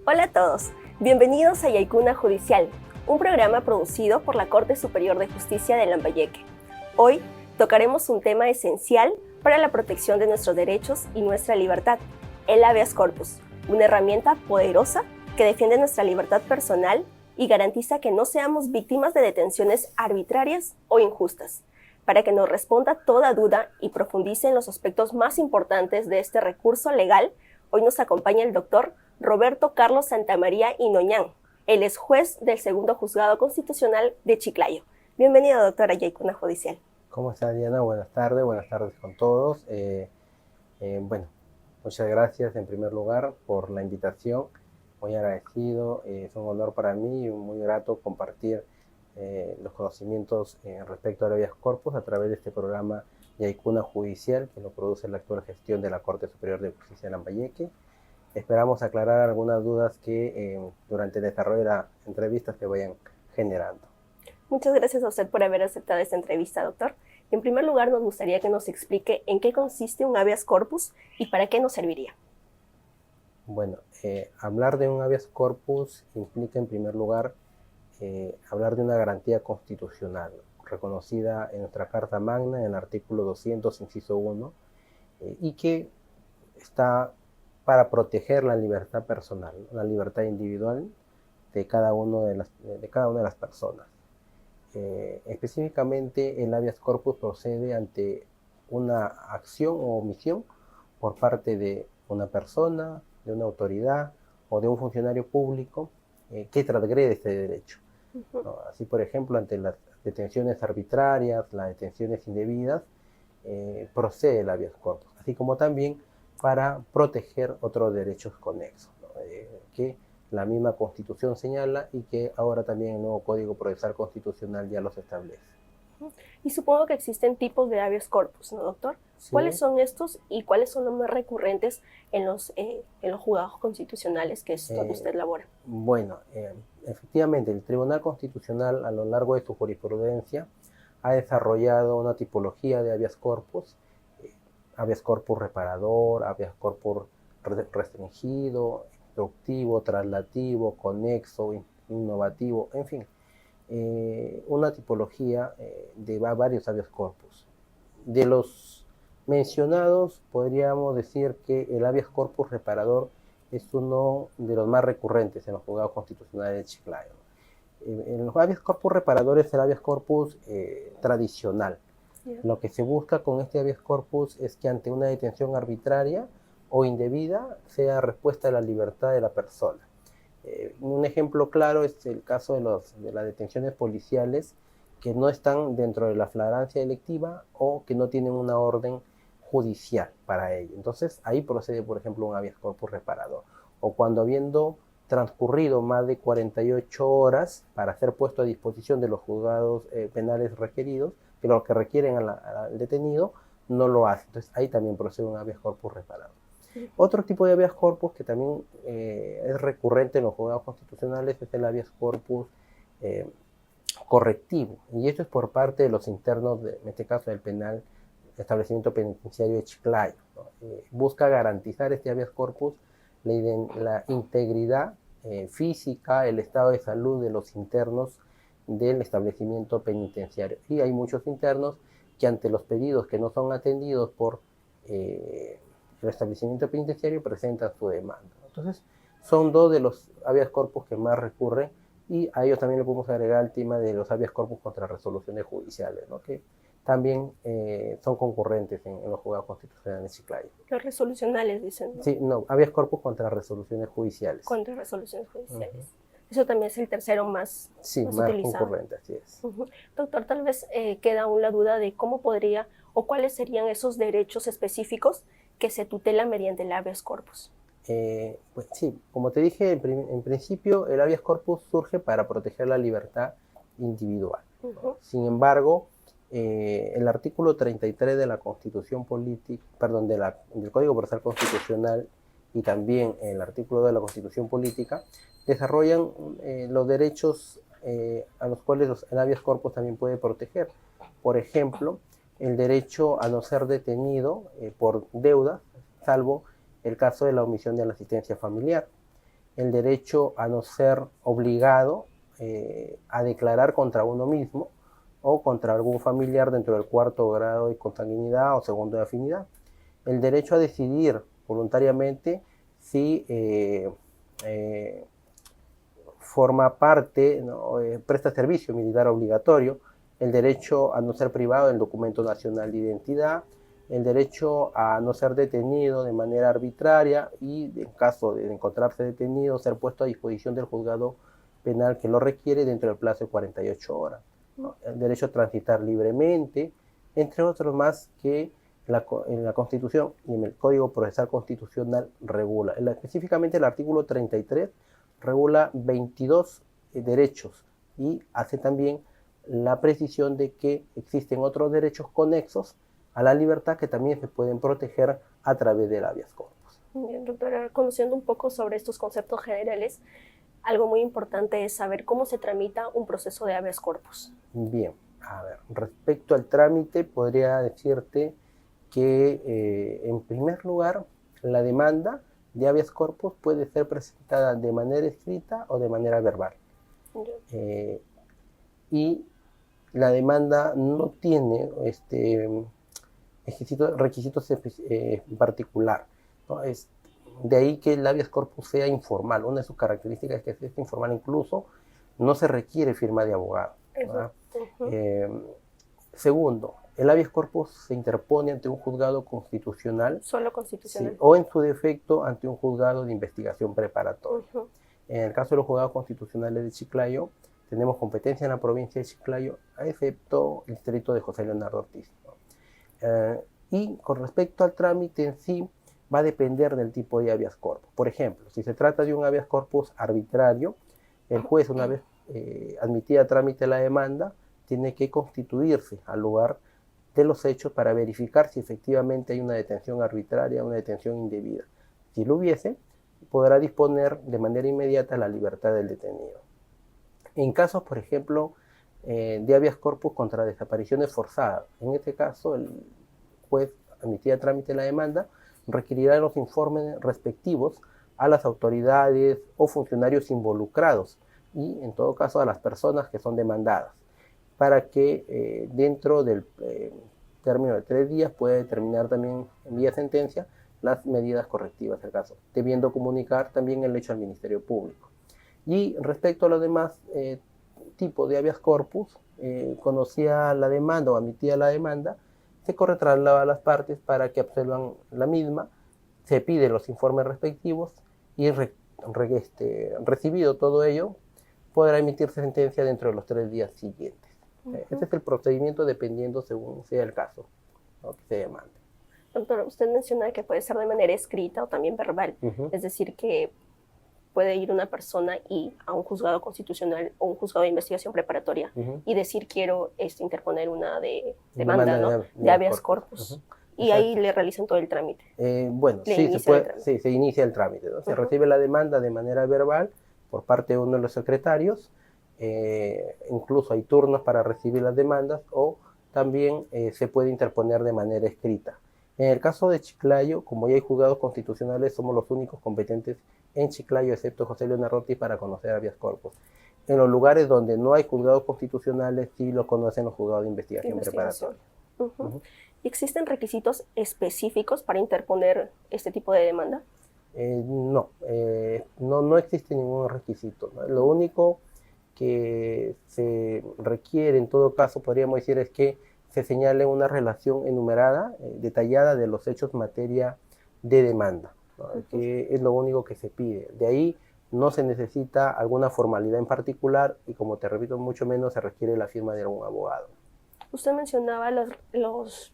Hola a todos, bienvenidos a Yaikuna Judicial, un programa producido por la Corte Superior de Justicia de Lambayeque. Hoy tocaremos un tema esencial para la protección de nuestros derechos y nuestra libertad, el habeas corpus, una herramienta poderosa que defiende nuestra libertad personal y garantiza que no seamos víctimas de detenciones arbitrarias o injustas. Para que nos responda toda duda y profundice en los aspectos más importantes de este recurso legal, hoy nos acompaña el doctor Roberto Carlos Santamaría Inoñán. Él es juez del Segundo Juzgado Constitucional de Chiclayo. Bienvenido, doctor, a Yaikuna Judicial. ¿Cómo está, Diana? Buenas tardes con todos. Muchas gracias en primer lugar por la invitación. Muy agradecido, es un honor para mí y muy grato compartir los conocimientos respecto al habeas corpus a través de este programa Yaikuna Judicial, que lo produce la actual gestión de la Corte Superior de Justicia de Lambayeque. Esperamos aclarar algunas dudas que durante el desarrollo de la entrevista se vayan generando. Muchas gracias a usted por haber aceptado esta entrevista, doctor. En primer lugar, nos gustaría que nos explique en qué consiste un habeas corpus y para qué nos serviría. Bueno, hablar de un habeas corpus implica en primer lugar hablar de una garantía constitucional reconocida en nuestra Carta Magna en el artículo 200, inciso 1, y que está para proteger la libertad personal, la libertad individual de cada una de las personas. Específicamente, el habeas corpus procede ante una acción o omisión por parte de una persona, de una autoridad o de un funcionario público que transgrede este derecho. ¿No? Así, por ejemplo, ante las detenciones arbitrarias, las detenciones indebidas, procede el habeas corpus, así como también para proteger otros derechos conexos, ¿no? Que la misma Constitución señala y que ahora también el nuevo Código Procesal Constitucional ya los establece. Y supongo que existen tipos de habeas corpus, ¿no, doctor? Sí. ¿Cuáles son estos y cuáles son los más recurrentes en los juzgados constitucionales que es donde usted labora? Bueno, efectivamente, el Tribunal Constitucional a lo largo de su jurisprudencia ha desarrollado una tipología de habeas corpus reparador, habeas corpus restringido, instructivo, traslativo, conexo, innovativo, en fin, una tipología de varios habeas corpus. De los mencionados, podríamos decir que el habeas corpus reparador es uno de los más recurrentes en los juzgados constitucionales de Chiclayo. En los habeas corpus reparadores es el habeas corpus tradicional. Lo que se busca con este habeas corpus es que ante una detención arbitraria o indebida sea respuesta a la libertad de la persona. Un ejemplo claro es el caso de las detenciones policiales que no están dentro de la flagrancia delictiva o que no tienen una orden judicial para ello. Entonces ahí procede, por ejemplo, un habeas corpus reparador. O cuando habiendo transcurrido más de 48 horas para ser puesto a disposición de los juzgados penales requeridos, que lo que requieren al detenido, no lo hace. Entonces ahí también procede un habeas corpus reparador. Otro tipo de habeas corpus que también es recurrente en los juzgados constitucionales es el habeas corpus correctivo. Y esto es por parte de los internos, en este caso del penal, establecimiento penitenciario de Chiclayo, ¿no? Busca garantizar este habeas corpus la integridad física, el estado de salud de los internos del establecimiento penitenciario. Y hay muchos internos que ante los pedidos que no son atendidos por el establecimiento penitenciario presentan su demanda. Entonces, son dos de los habeas corpus que más recurren y a ellos también le podemos agregar el tema de los habeas corpus contra resoluciones judiciales, ¿no? Que también son concurrentes en los juzgados constitucionales de Chiclayo. Los resolucionales, dicen, ¿no? Sí, no, habeas corpus contra resoluciones judiciales. Contra resoluciones judiciales. Eso también es el tercero más utilizado. Concurrente, así es. Doctor, tal vez queda aún la duda de cómo podría o cuáles serían esos derechos específicos que se tutelan mediante el habeas corpus. Pues sí, como te dije, en principio el habeas corpus surge para proteger la libertad individual. Sin embargo, el artículo 33 de la Constitución Política, perdón, del Código Procesal Constitucional y también el artículo de la Constitución Política desarrollan los derechos a los cuales el habeas corpus también puede proteger. Por ejemplo, el derecho a no ser detenido por deuda, salvo el caso de la omisión de la asistencia familiar. el derecho a no ser obligado a declarar contra uno mismo o contra algún familiar dentro del cuarto grado de consanguinidad o segundo de afinidad. El derecho a decidir voluntariamente si forma parte, ¿no? Presta servicio militar obligatorio, el derecho a no ser privado del documento nacional de identidad, el derecho a no ser detenido de manera arbitraria y, en caso de encontrarse detenido, ser puesto a disposición del juzgado penal que lo requiere dentro del plazo de 48 horas. ¿No? El derecho a transitar libremente, entre otros más que en la Constitución y en el Código Procesal Constitucional regula. Específicamente el artículo 33 regula 22 derechos y hace también la precisión de que existen otros derechos conexos a la libertad que también se pueden proteger a través del habeas corpus. Bien, doctora, conociendo un poco sobre estos conceptos generales, algo muy importante es saber cómo se tramita un proceso de habeas corpus. Bien, a ver, respecto al trámite, podría decirte que en primer lugar, la demanda de habeas corpus puede ser presentada de manera escrita o de manera verbal. Y la demanda no tiene requisitos en particular, ¿no? Es de ahí que el habeas corpus sea informal. Una de sus características es que es informal, incluso no se requiere firma de abogado. Segundo, el habeas corpus se interpone ante un juzgado constitucional. Solo constitucional. Sí, o en su defecto ante un juzgado de investigación preparatoria. En el caso de los juzgados constitucionales de Chiclayo, tenemos competencia en la provincia de Chiclayo, excepto el distrito de José Leonardo Ortiz, ¿no? Y con respecto al trámite en sí, va a depender del tipo de habeas corpus. Por ejemplo, si se trata de un habeas corpus arbitrario, el juez, una vez admitida a trámite la demanda, tiene que constituirse al lugar de los hechos para verificar si efectivamente hay una detención arbitraria, una detención indebida. Si lo hubiese, podrá disponer de manera inmediata la libertad del detenido. En casos, por ejemplo, de habeas corpus contra desapariciones forzadas, en este caso el juez admitida a trámite la demanda requerirá los informes respectivos a las autoridades o funcionarios involucrados y, en todo caso, a las personas que son demandadas, para que dentro del término de 3 días pueda determinar también en vía sentencia las medidas correctivas del caso, debiendo comunicar también el hecho al Ministerio Público. Y respecto a los demás tipos de habeas corpus, conocía la demanda o admitía la demanda, se traslada a las partes para que observan la misma, se piden los informes respectivos y recibido todo ello, podrá emitirse sentencia dentro de los 3 días siguientes. Este es el procedimiento dependiendo según sea el caso, ¿no?, que se demande. Doctor, usted menciona que puede ser de manera escrita o también verbal, es decir, que puede ir una persona a un juzgado constitucional o un juzgado de investigación preparatoria y decir quiero interponer una demanda, ¿no?, de habeas corpus. Y ahí le realizan todo el trámite. Bueno, sí, se inicia el trámite, ¿no? Se recibe la demanda de manera verbal por parte de uno de los secretarios, incluso hay turnos para recibir las demandas o también se puede interponer de manera escrita. En el caso de Chiclayo, como ya hay juzgados constitucionales, somos los únicos competentes en Chiclayo, excepto José Leonardo Ortiz, para conocer habeas corpus. En los lugares donde no hay juzgados constitucionales, sí lo conocen los juzgados de investigación preparatoria. ¿Existen requisitos específicos para interponer este tipo de demanda? No existe ningún requisito, ¿no? Lo único que se requiere en todo caso, podríamos decir, es que se señale una relación enumerada, detallada de los hechos en materia de demanda, ¿no? Que es lo único que se pide. De ahí no se necesita alguna formalidad en particular y, como te repito, mucho menos se requiere la firma de algún abogado. Usted mencionaba los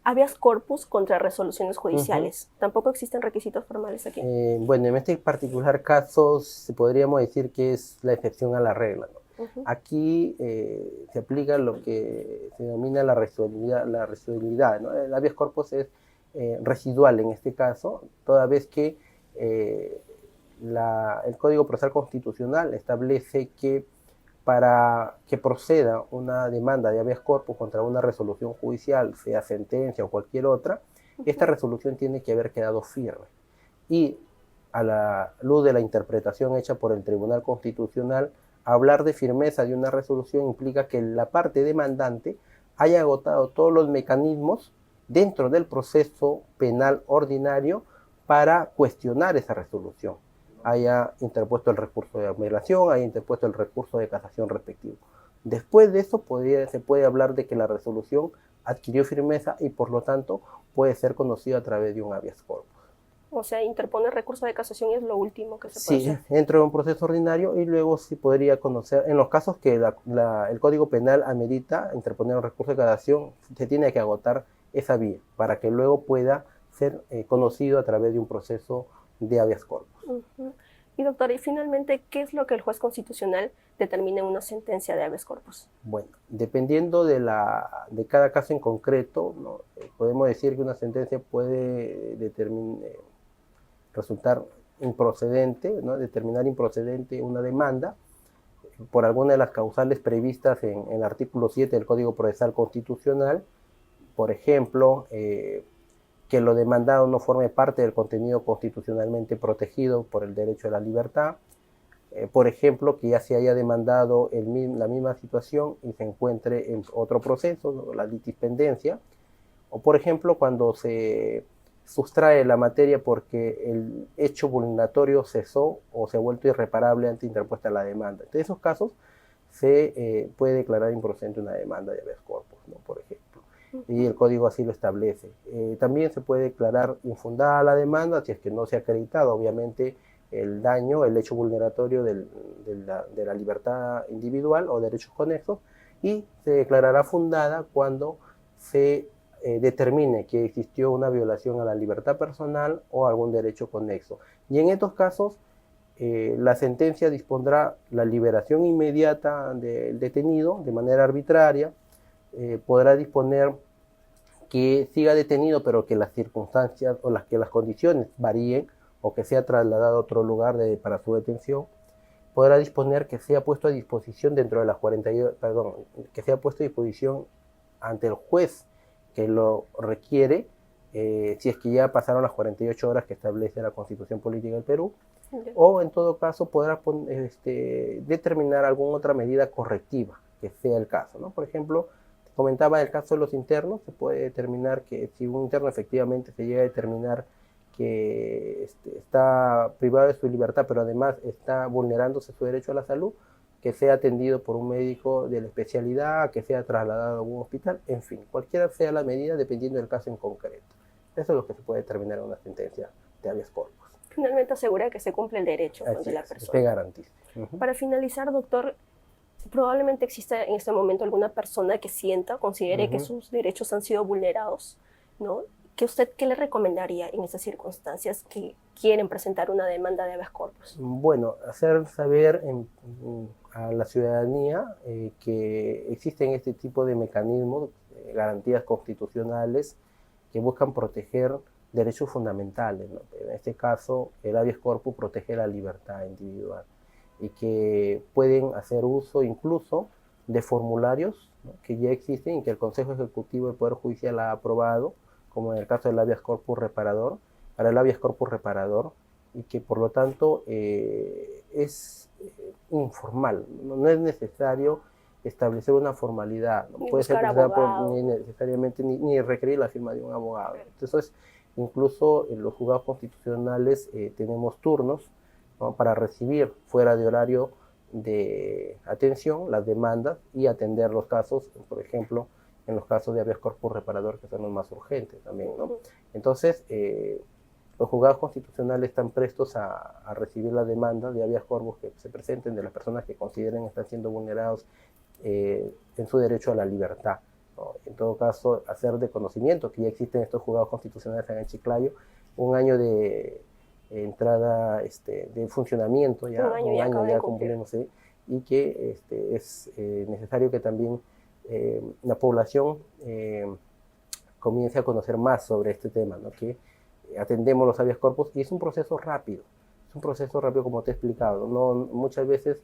habeas corpus contra resoluciones judiciales. ¿Tampoco existen requisitos formales aquí? Bueno, en este particular caso podríamos decir que es la excepción a la regla, ¿no? Aquí se aplica lo que se denomina la residualidad, ¿no? El habeas corpus es residual en este caso, toda vez que el Código Procesal Constitucional establece que para que proceda una demanda de habeas corpus contra una resolución judicial, sea sentencia o cualquier otra, esta resolución tiene que haber quedado firme. Y a la luz de la interpretación hecha por el Tribunal Constitucional, hablar de firmeza de una resolución implica que la parte demandante haya agotado todos los mecanismos dentro del proceso penal ordinario para cuestionar esa resolución. Haya interpuesto el recurso de apelación, haya interpuesto el recurso de casación respectivo. Después de eso se puede hablar de que la resolución adquirió firmeza y por lo tanto puede ser conocido a través de un habeas corpus. O sea, interponer recurso de casación es lo último que se puede hacer. Sí, dentro de un proceso ordinario y luego sí podría conocer, en los casos que el Código Penal amerita interponer un recurso de casación, se tiene que agotar esa vía para que luego pueda ser conocido a través de un proceso de habeas corpus. Y doctor, y finalmente, ¿qué es lo que el juez constitucional determina en una sentencia de habeas corpus? Bueno, dependiendo de cada caso en concreto, ¿no? Podemos decir que una sentencia puede resultar improcedente, ¿no? Determinar improcedente una demanda por alguna de las causales previstas en el artículo 7 del Código Procesal Constitucional, por ejemplo, que lo demandado no forme parte del contenido constitucionalmente protegido por el derecho a la libertad, por ejemplo, que ya se haya demandado la misma situación y se encuentre en otro proceso, ¿no? La litispendencia, o por ejemplo, cuando se sustrae la materia porque el hecho vulneratorio cesó o se ha vuelto irreparable ante interpuesta la demanda. En esos casos se puede declarar improcedente una demanda de habeas corpus, ¿no? Por ejemplo, y el código así lo establece. También se puede declarar infundada la demanda si es que no se ha acreditado, obviamente, el daño, el hecho vulneratorio de la libertad individual o derechos conexos, y se declarará fundada cuando se determine que existió una violación a la libertad personal o algún derecho conexo. Y en estos casos, la sentencia dispondrá la liberación inmediata del detenido de manera arbitraria, podrá disponer que siga detenido pero que las circunstancias o que las condiciones varíen o que sea trasladado a otro lugar para su detención. Podrá disponer que sea puesto a disposición dentro de las que sea puesto a disposición ante el juez que lo requiere, si es que ya pasaron las 48 horas que establece la Constitución Política del Perú, o en todo caso podrá determinar alguna otra medida correctiva que sea el caso, ¿no? Por ejemplo, comentaba el caso de los internos, se puede determinar que si un interno efectivamente se llega a determinar que está privado de su libertad, pero además está vulnerándose su derecho a la salud, que sea atendido por un médico de la especialidad, que sea trasladado a un hospital, en fin, cualquiera sea la medida dependiendo del caso en concreto. Eso es lo que se puede determinar en una sentencia de habeas corpus. Finalmente asegura que se cumple el derecho de la persona. Se garantiza. Para finalizar, doctor, probablemente exista en este momento alguna persona que sienta, considere que sus derechos han sido vulnerados, ¿no? ¿Qué le recomendaría en esas circunstancias que quieren presentar una demanda de habeas corpus? Bueno, hacer saber a la ciudadanía que existen este tipo de mecanismos, garantías constitucionales que buscan proteger derechos fundamentales, ¿no? En este caso, el habeas corpus protege la libertad individual y que pueden hacer uso incluso de formularios, ¿no?, que ya existen y que el Consejo Ejecutivo del Poder Judicial ha aprobado, como en el caso del habeas corpus reparador, para el habeas corpus reparador, y que por lo tanto es informal, no es necesario establecer una formalidad, no puede ser ni necesariamente ni requerir la firma de un abogado. Entonces, incluso en los juzgados constitucionales tenemos turnos, ¿no?, para recibir fuera de horario de atención las demandas y atender los casos, por ejemplo, en los casos de habeas corpus reparador, que son los más urgentes también, ¿no? Entonces, los juzgados constitucionales están prestos a recibir las demandas de habeas corpus que se presenten de las personas que consideren están siendo vulnerados en su derecho a la libertad, ¿no? En todo caso, hacer de conocimiento que ya existen estos juzgados constitucionales en Chiclayo, un año de entrada de funcionamiento, ya un año ya cumplimos, y que es necesario que también la población comience a conocer más sobre este tema, ¿no? Que atendemos los habeas corpus y es un proceso rápido como te he explicado, ¿no? Muchas veces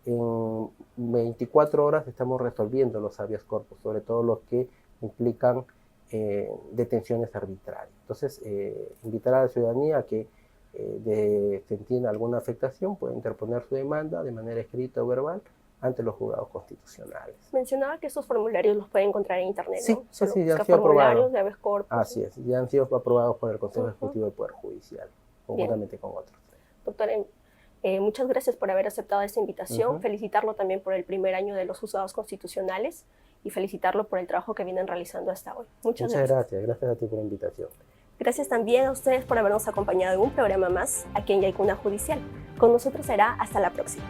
en 24 horas estamos resolviendo los habeas corpus, sobre todo los que implican detenciones arbitrarias. Entonces, invitar a la ciudadanía a que sentir alguna afectación, puede interponer su demanda de manera escrita o verbal ante los juzgados constitucionales. Mencionaba que estos formularios los pueden encontrar en internet, Sí, ¿no? sí, ya han sido aprobados. De habeas corpus. Así es, ya han sido aprobados por el Consejo Ejecutivo del Poder Judicial, conjuntamente con otros. Doctor, muchas gracias por haber aceptado esta invitación, felicitarlo también por el primer año de los juzgados constitucionales y felicitarlo por el trabajo que vienen realizando hasta hoy. Muchas gracias. Gracias a ti por la invitación. Gracias también a ustedes por habernos acompañado en un programa más aquí en Yaykuna Judicial. Con nosotros será hasta la próxima.